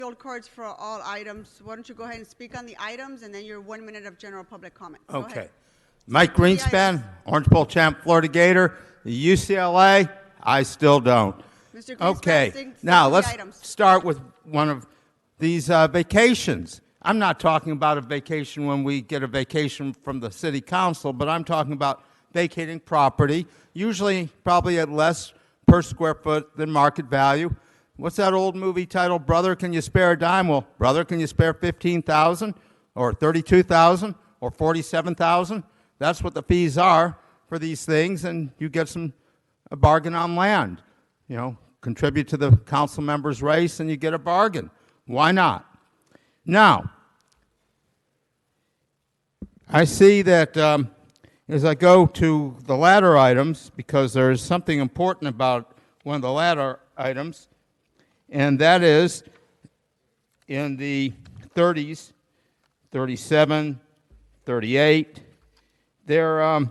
Field cards for all items. Why don't you go ahead and speak on the items, and then your 1 minute of general public comment. Go Okay. ahead. Mike Greenspan, Orange Bowl champ, Florida Gator, UCLA, I still don't. Mr. Greenspan, Okay, stick now to the let's items. start with one of these vacations. I'm not talking about a vacation when we get a vacation from the city council, but I'm talking about vacating property, usually probably at less per square foot than market value. What's that old movie titled, Brother, Can You Spare a Dime? Well, Brother, can you spare $15,000 or $32,000 or $47,000? That's what the fees are for these things, and you get a bargain on land. You know, contribute to the council member's race, and you get a bargain. Why not? Now, I see that as I go to the latter items, because there is something important about one of the latter items, and that is in the 30s, 37, 38, there, I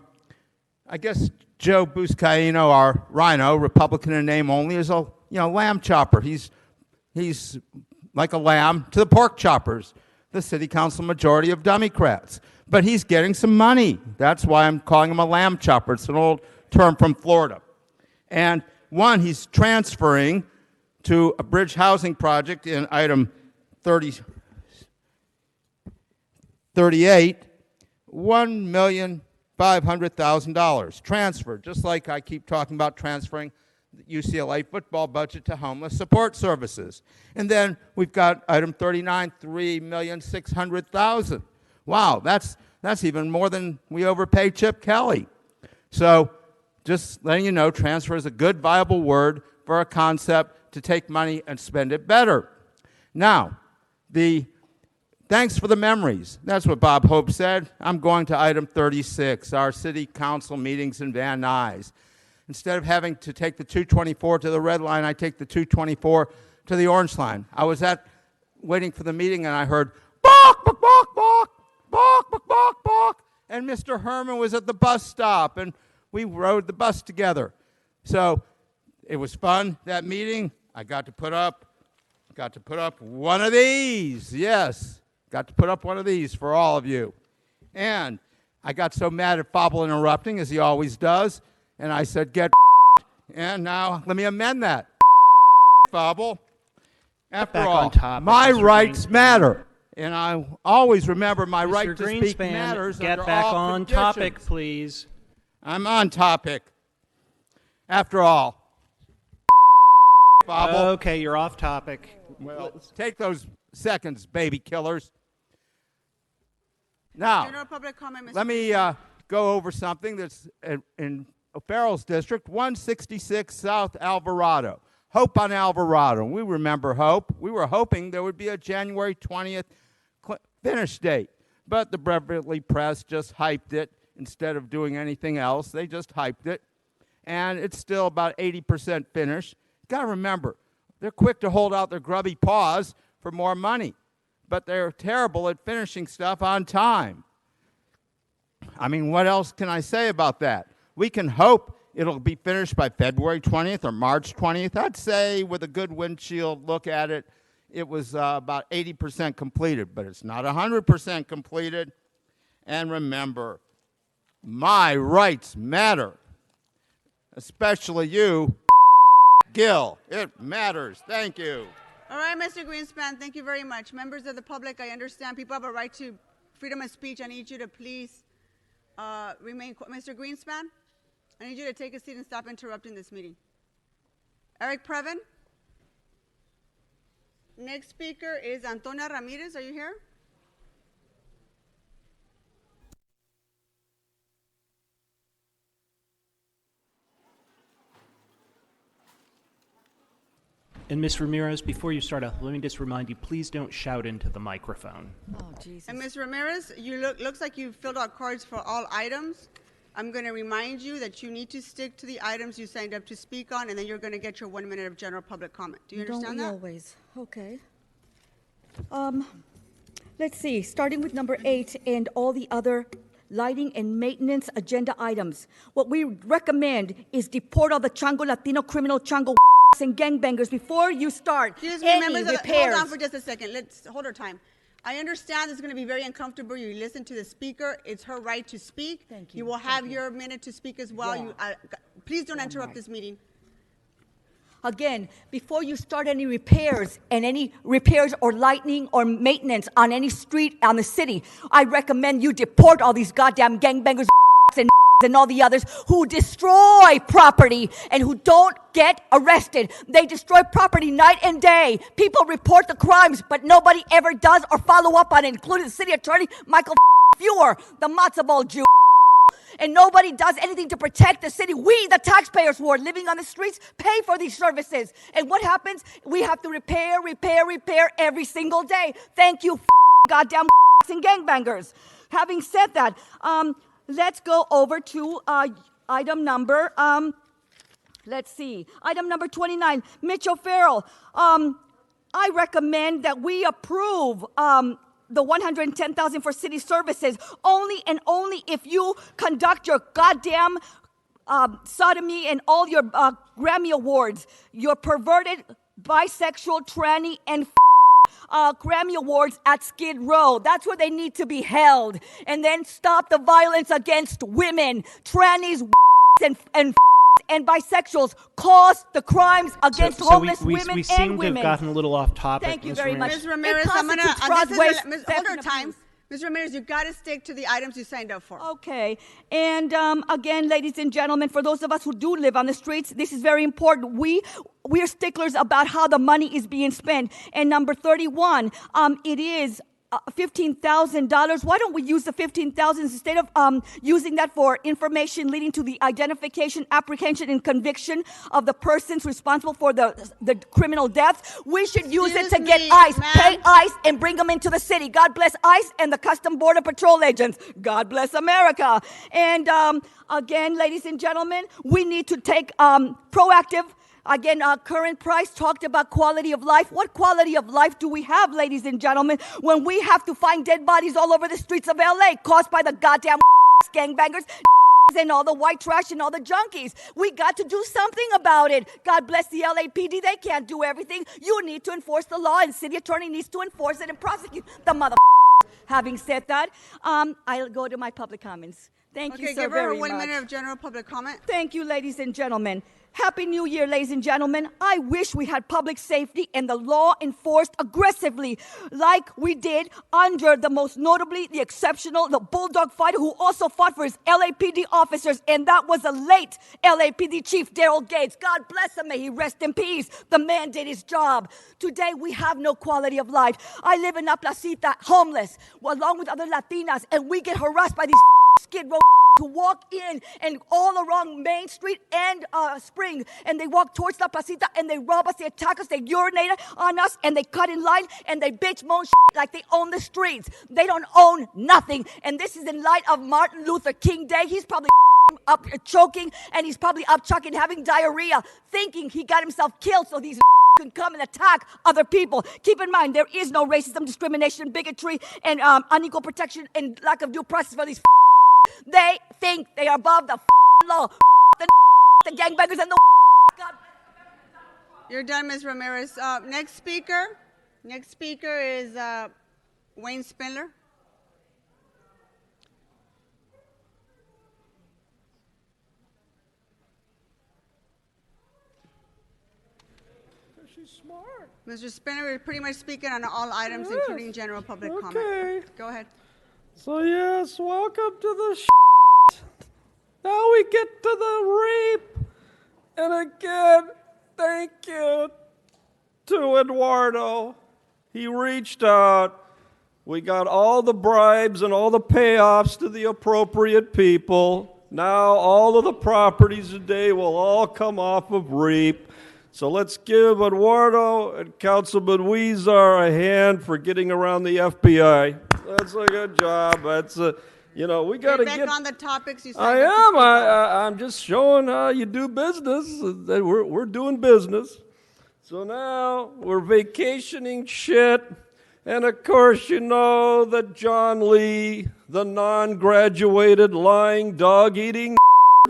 guess Joe Buscaino, our rhino, Republican in name only, is a lamb chopper. He's like a lamb to the pork choppers, the city council majority of Democrats. But he's getting some money. That's why I'm calling him a lamb chopper. It's an old term from Florida. And one, he's transferring to a bridge housing project in item 38, $1,500,000 transferred, just like I keep talking about transferring the UCLA football budget to homeless support services. And then we've got item 39, $3,600,000. Wow, that's even more than we overpaid Chip Kelly. So just letting you know, transfer is a good, viable word for a concept to take money and spend it better. Now, thanks for the memories. That's what Bob Hope said. I'm going to item 36, our city council meetings in Van Nuys. Instead of having to take the 224 to the red line, I take the 224 to the orange line. I was waiting for the meeting, and I heard, balk, balk, balk, balk, balk, balk, balk, balk. And Mr. Herman was at the bus stop, and we rode the bus together. So it was fun, that meeting. I got to put up one of these. Yes, got to put up one of these for all of you. And I got so mad at Fobble interrupting, as he always does, and I said, get and now let me amend that. Fobble. After all, my rights matter. And I always remember my right to speak matters. Get back on topic, please. I'm on topic. After all. Fobble. Okay, you're off topic. Well, take those seconds, baby killers. Now, General public comment, Mr. let me go over something that's in O'Farrell's district, 166 South Alvarado. Hope on Alvarado. We remember Hope. We were hoping there would be a January 20th finish date, but the Beverly Press just hyped it instead of doing anything else. They just hyped it, and it's still about 80% finished. Got to remember, they're quick to hold out their grubby paws for more money, but they're terrible at finishing stuff on time. I mean, what else can I say about that? We can hope it'll be finished by February 20th or March 20th. I'd say with a good windshield look at it, it was about 80% completed, but it's not 100% completed. And remember, my rights matter, especially you, Gil. It matters. Thank you. All right, Mr. Greenspan, thank you very much. Members of the public, I understand people have a right to freedom of speech. I need you to please remain quiet. Mr. Greenspan, I need you to take a seat and stop interrupting this meeting. Eric Previn. Next speaker is Antonia Ramirez. Are you here? And Ms. Ramirez, before you start let me just remind you, please don't shout into the microphone. Oh, Jesus. And Ms. Ramirez, looks like you filled out cards for all items. I'm going to remind you that you need to stick to the items you signed up to speak on, and then you're going to get your 1 minute of general public comment. Do you understand that? Don't we always? Okay. Let's see, starting with number 8 and all the other lighting and maintenance agenda items. What we recommend is deport all the Chango Latino criminal Chango and gangbangers, before you start Excuse me, any members of the, repairs. hold on for just a second. Let's hold our time. I understand it's going to be very uncomfortable. You listen to the speaker. It's her right to speak. Thank you. You will have your minute to speak as well. Yeah. Please don't interrupt this meeting. Again, before you start any repairs or lightning or maintenance on any street on the city, I recommend you deport all these goddamn gangbangers and all the others who destroy property and who don't get arrested. They destroy property night and day. People report the crimes, but nobody ever does or follow up on it, including the city attorney, Michael Fewer, the matzo ball Jew. And nobody does anything to protect the city. We, the taxpayers who are living on the streets, pay for these services. And what happens? We have to repair every single day. Thank you, goddamn and gangbangers. Having said that, let's go over to item number, item number 29. Mitch O'Farrell, I recommend that we approve the $110,000 for city services only and only if you conduct your goddamn sodomy and all your Grammy Awards, your perverted, bisexual, tranny, and Grammy Awards at Skid Row. That's where they need to be held. And then stop the violence against women, trannies, and bisexuals cause the crimes against homeless women we and seem to women. have gotten a little off topic. Thank you Ms. very much. Ramirez. Ms. Ramirez, It I'm going constitutes to, fraud, waste, hold theft, our and time. abuse. Ms. Ramirez, you got to stick to the items you signed up for. Okay. And again, ladies and gentlemen, for those of us who do live on the streets, this is very important. We are sticklers about how the money is being spent. And number 31, it is $15,000. Why don't we use the $15,000 instead of using that for information leading to the identification, apprehension, and conviction of the persons responsible for the criminal deaths? We should use it to Excuse get me, ICE, ma'am. pay ICE, and bring them into the city. God bless ICE and the Custom Border Patrol agents. God bless America. And again, ladies and gentlemen, we need to take proactive. Again, current price talked about quality of life. What quality of life do we have, ladies and gentlemen, when we have to find dead bodies all over the streets of LA caused by the goddamn gangbangers and all the white trash and all the junkies? We got to do something about it. God bless the LAPD. They can't do everything. You need to enforce the law, and city attorney needs to enforce it and prosecute the mother. Having said that, I'll go to my public comments. Thank you Okay, so give her very 1 much. minute of general public comment. Thank you, ladies and gentlemen. Happy New Year, ladies and gentlemen. I wish we had public safety and the law enforced aggressively like we did under the most notably the exceptional, the bulldog fighter who also fought for his LAPD officers, and that was the late LAPD chief, Daryl Gates. God bless him. May he rest in peace. The man did his job. Today, we have no quality of life. I live in La Placita, homeless, along with other Latinas, and we get harassed by these Skid Row who walk in and all along Main Street and Spring, and they walk towards La Placita and they rob us, they attack us, they urinate on us, and they cut in line and they bitch moan like they own the streets. They don't own nothing, and this is in light of Martin Luther King Day. He's probably up choking, and he's probably up chucking, having diarrhea, thinking he got himself killed so these can come and attack other people. Keep in mind, there is no racism, discrimination, bigotry, and unequal protection and lack of due process for these. They think they are above the law. The gangbangers and the God. You're done, Ms. Ramirez. Next speaker is Wayne Spindler. She's smart. Mr. Spindler, we're pretty much speaking on all items, including general public comment. Go ahead. So yes, welcome to the Now we get to the rape. And again, thank you to Eduardo. He reached out. We got all the bribes and all the payoffs to the appropriate people. Now all of the properties today will all come off of rape. So let's give Eduardo and Councilman Weezer a hand for getting around the FBI. That's a good job. That's a, we got to Get get back on the topics you I signed up to am. speak on. I'm just showing how you do business. That we're doing business. So now we're vacationing shit. And of course, you know that John Lee, the non-graduated, lying, dog-eating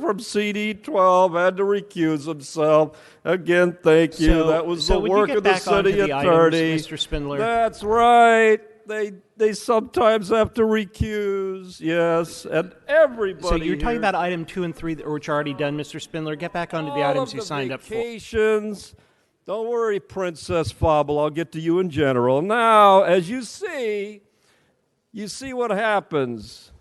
from CD12 had to recuse himself. Again, thank you. That was the would you work get of the back onto city the attorney. items, Mr. Spindler? That's right. They sometimes have to recuse, yes, and everybody. So you're talking here, about item 2 and 3, which are already done, Mr. Spindler. Get back onto the all items of you the signed up for. vacations. Don't worry, Princess Fobble. I'll get to you in general. Now, as you see what happens.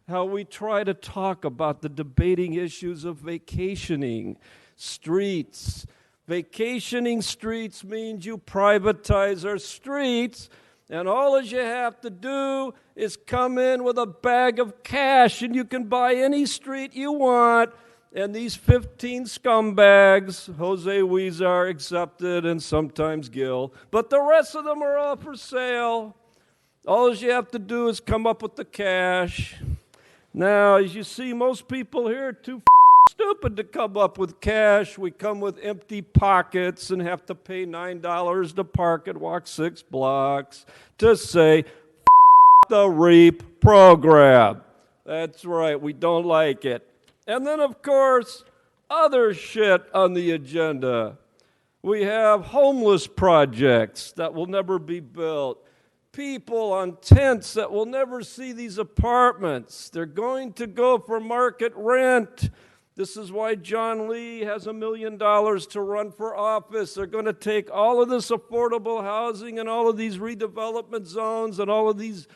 How we try to talk about the debating issues of vacationing, streets. Vacationing streets means you privatize our streets, and all you have to do is come in with a bag of cash, and you can buy any street you want. And these 15 scumbags, Jose Huizar accepted, and sometimes Gil, but the rest of them are all for sale. All you have to do is come up with the cash. Now, as you see, most people here are too stupid to come up with cash. We come with empty pockets and have to pay $9 to park and walk 6 blocks to say, the REAP program. That's right, we don't like it. And then, of course, other shit on the agenda. We have homeless projects that will never be built. People on tents that will never see these apartments. They're going to go for market rent. This is why John Lee has $1 million to run for office. They're going to take all of this affordable housing and all of these redevelopment zones and all of these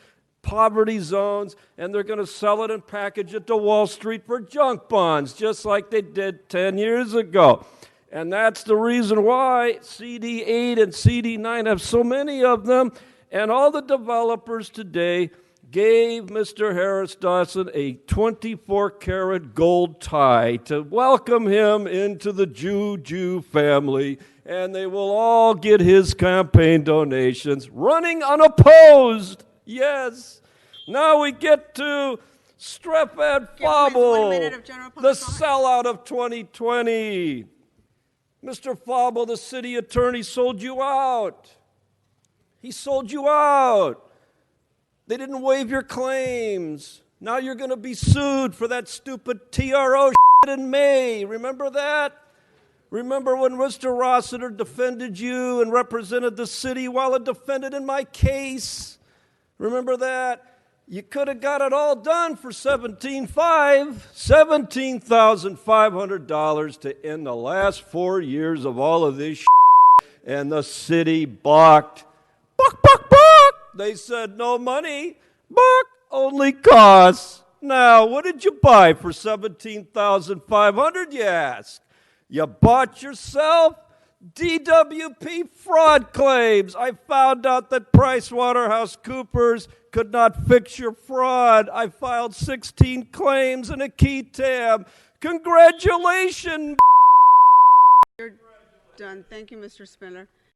poverty zones, and they're going to sell it and package it to Wall Street for junk bonds, just like they did 10 years ago. And that's the reason why CD8 and CD9 have so many of them. And all the developers today gave Mr. Harris Dawson a 24-karat gold tie to welcome him into the Jew family, and they will all get his campaign donations, running unopposed. Yes. Now we get to Strefad Give him his 1 minute Fobble, of general the public comment. sellout of 2020. Mr. Fobble, the city attorney sold you out. He sold you out. They didn't waive your claims. Now you're going to be sued for that stupid TRO shit in May. Remember that? Remember when Mr. Rossiter defended you and represented the city while it defended in my case? Remember that? You could have got it all done for $17,500 to end the last 4 years of all of this shit. And the city balked. Buck, buck, buck. They said no money. Buck, only costs. Now, what did you buy for $17,500, you ask? You bought yourself DWP fraud claims. I found out that PricewaterhouseCoopers could not fix your fraud. I filed 16 claims and a key tab. Congratulations. You're done. Thank you, Mr. Spindler.